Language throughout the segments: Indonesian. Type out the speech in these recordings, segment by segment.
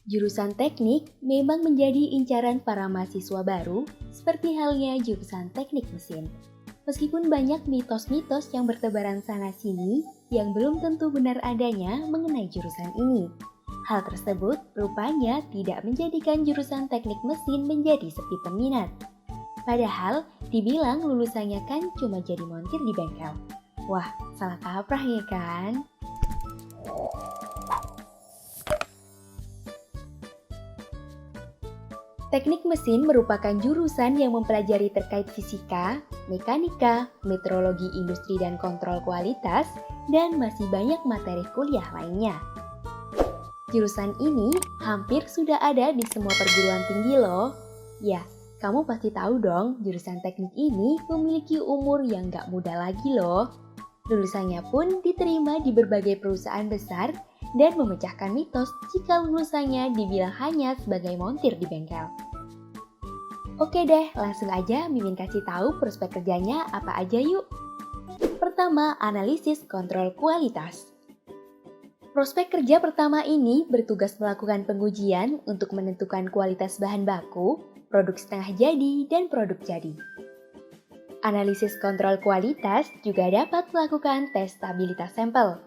Jurusan teknik memang menjadi incaran para mahasiswa baru, seperti halnya jurusan teknik mesin. Meskipun banyak mitos-mitos yang bertebaran sana-sini yang belum tentu benar adanya mengenai jurusan ini. Hal tersebut rupanya tidak menjadikan jurusan teknik mesin menjadi sepi peminat. Padahal dibilang lulusannya kan cuma jadi montir di bengkel. Wah, salah kaprah ya kan? Teknik mesin merupakan jurusan yang mempelajari terkait fisika, mekanika, metrologi industri dan kontrol kualitas, dan masih banyak materi kuliah lainnya. Jurusan ini hampir sudah ada di semua perguruan tinggi loh. Ya, kamu pasti tahu dong jurusan teknik ini memiliki umur yang gak muda lagi loh. Lulusannya pun diterima di berbagai perusahaan besar dan memecahkan mitos jika lulusannya dibilang hanya sebagai montir di bengkel. Oke deh, langsung aja Mimin kasih tahu prospek kerjanya apa aja yuk. Pertama, analisis kontrol kualitas. Prospek kerja pertama ini bertugas melakukan pengujian untuk menentukan kualitas bahan baku, produk setengah jadi, dan produk jadi. Analisis kontrol kualitas juga dapat melakukan tes stabilitas sampel.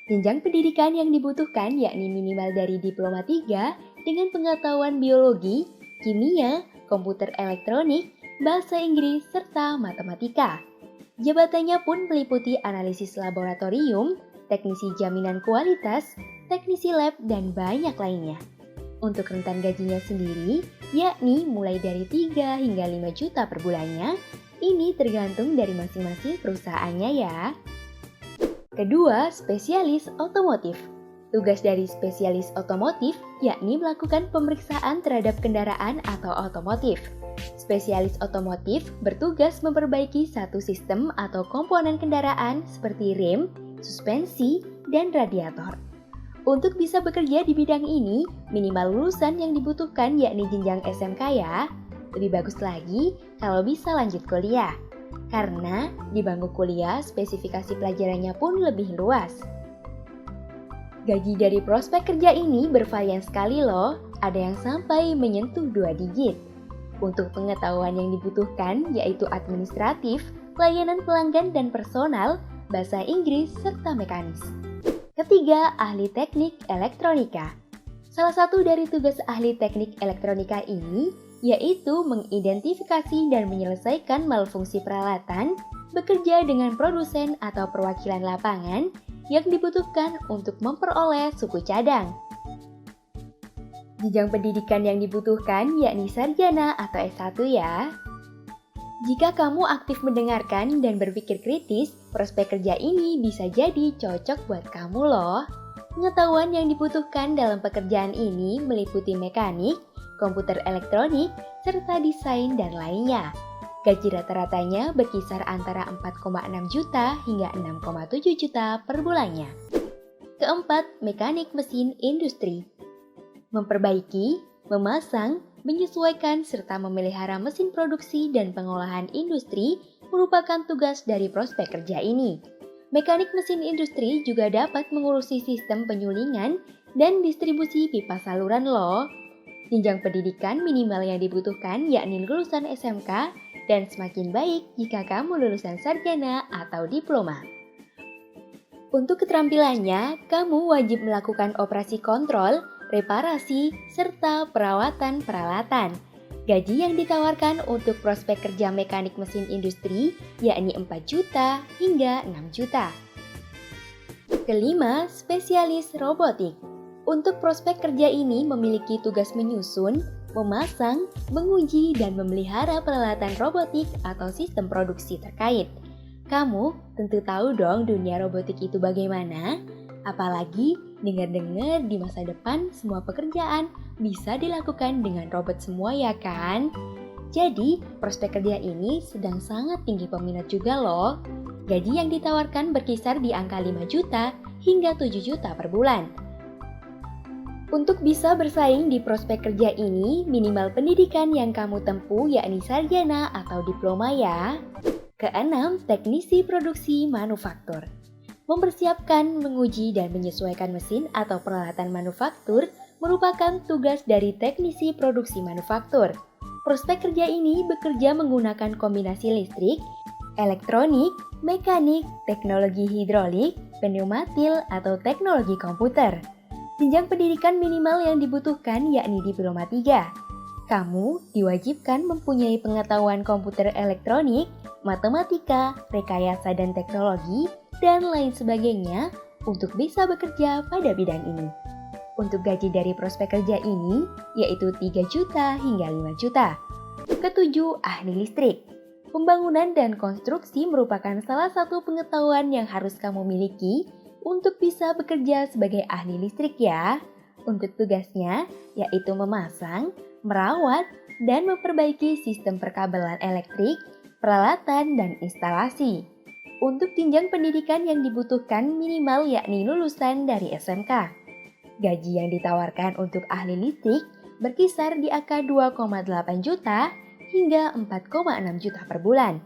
Jenjang pendidikan yang dibutuhkan yakni minimal dari diploma 3 dengan pengetahuan biologi, kimia, komputer elektronik, bahasa Inggris, serta matematika. Jabatannya pun meliputi analisis laboratorium, teknisi jaminan kualitas, teknisi lab, dan banyak lainnya. Untuk rentan gajinya sendiri, yakni mulai dari 3 hingga 5 juta per bulannya, ini tergantung dari masing-masing perusahaannya ya. Kedua, spesialis otomotif. Tugas dari spesialis otomotif yakni melakukan pemeriksaan terhadap kendaraan atau otomotif. Spesialis otomotif bertugas memperbaiki satu sistem atau komponen kendaraan seperti rem, suspensi, dan radiator. Untuk bisa bekerja di bidang ini, minimal lulusan yang dibutuhkan yakni jenjang SMK ya. Lebih bagus lagi kalau bisa lanjut kuliah. Karena di bangku kuliah spesifikasi pelajarannya pun lebih luas. Gaji dari prospek kerja ini bervarian sekali loh, ada yang sampai menyentuh 2 digit. Untuk pengetahuan yang dibutuhkan yaitu administratif, pelayanan pelanggan dan personal, bahasa Inggris, serta mekanis. Ketiga, ahli teknik elektronika. Salah satu dari tugas ahli teknik elektronika ini yaitu mengidentifikasi dan menyelesaikan malfungsi peralatan, bekerja dengan produsen atau perwakilan lapangan yang dibutuhkan untuk memperoleh suku cadang. Jenjang pendidikan yang dibutuhkan yakni sarjana atau S1 ya. Jika kamu aktif mendengarkan dan berpikir kritis, prospek kerja ini bisa jadi cocok buat kamu loh. Pengetahuan yang dibutuhkan dalam pekerjaan ini meliputi mekanik, komputer elektronik, serta desain dan lainnya. Gaji rata-ratanya berkisar antara 4,6 juta hingga 6,7 juta per bulannya. Keempat, mekanik mesin industri. Memperbaiki, memasang, menyesuaikan, serta memelihara mesin produksi dan pengolahan industri merupakan tugas dari prospek kerja ini. Mekanik mesin industri juga dapat mengurusi sistem penyulingan dan distribusi pipa saluran loh. Jenjang pendidikan minimal yang dibutuhkan yakni lulusan SMK dan semakin baik jika kamu lulusan sarjana atau diploma. Untuk keterampilannya, kamu wajib melakukan operasi kontrol, reparasi, serta perawatan peralatan. Gaji yang ditawarkan untuk prospek kerja mekanik mesin industri yakni 4 juta hingga 6 juta. Kelima, spesialis robotik. Untuk prospek kerja ini memiliki tugas menyusun, memasang, menguji, dan memelihara peralatan robotik atau sistem produksi terkait. Kamu tentu tahu dong dunia robotik itu bagaimana? Apalagi dengar-dengar di masa depan semua pekerjaan bisa dilakukan dengan robot semua ya kan? Jadi, prospek kerja ini sedang sangat tinggi peminat juga loh. Gaji yang ditawarkan berkisar di angka 5 juta hingga 7 juta per bulan. Untuk bisa bersaing di prospek kerja ini, minimal pendidikan yang kamu tempuh yakni sarjana atau diploma ya. Keenam, teknisi produksi manufaktur. Mempersiapkan, menguji, dan menyesuaikan mesin atau peralatan manufaktur merupakan tugas dari teknisi produksi manufaktur. Prospek kerja ini bekerja menggunakan kombinasi listrik, elektronik, mekanik, teknologi hidrolik, pneumatil, atau teknologi komputer. Jenjang pendidikan minimal yang dibutuhkan yakni Diploma 3. Kamu diwajibkan mempunyai pengetahuan komputer elektronik, matematika, rekayasa dan teknologi, dan lain sebagainya untuk bisa bekerja pada bidang ini. Untuk gaji dari prospek kerja ini yaitu 3 juta hingga 5 juta. Ketujuh, ahli listrik. Pembangunan dan konstruksi merupakan salah satu pengetahuan yang harus kamu miliki untuk bisa bekerja sebagai ahli listrik ya. Untuk tugasnya yaitu memasang, merawat, dan memperbaiki sistem perkabelan elektrik, peralatan, dan instalasi. Untuk jenjang pendidikan yang dibutuhkan minimal yakni lulusan dari SMK. Gaji yang ditawarkan untuk ahli listrik berkisar di angka 2,8 juta hingga 4,6 juta per bulan.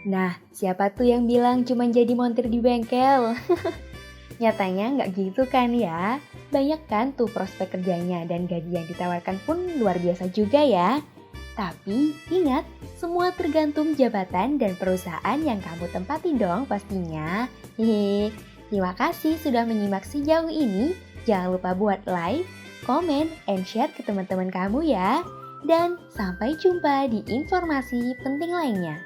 Nah, siapa tuh yang bilang cuma jadi montir di bengkel? Nyatanya nggak gitu kan ya? Banyak kan tuh prospek kerjanya dan gaji yang ditawarkan pun luar biasa juga ya. Tapi ingat, semua tergantung jabatan dan perusahaan yang kamu tempati dong pastinya. Hehe. Terima kasih sudah menyimak sejauh ini. Jangan lupa buat like, komen, and share ke teman-teman kamu ya. Dan sampai jumpa di informasi penting lainnya.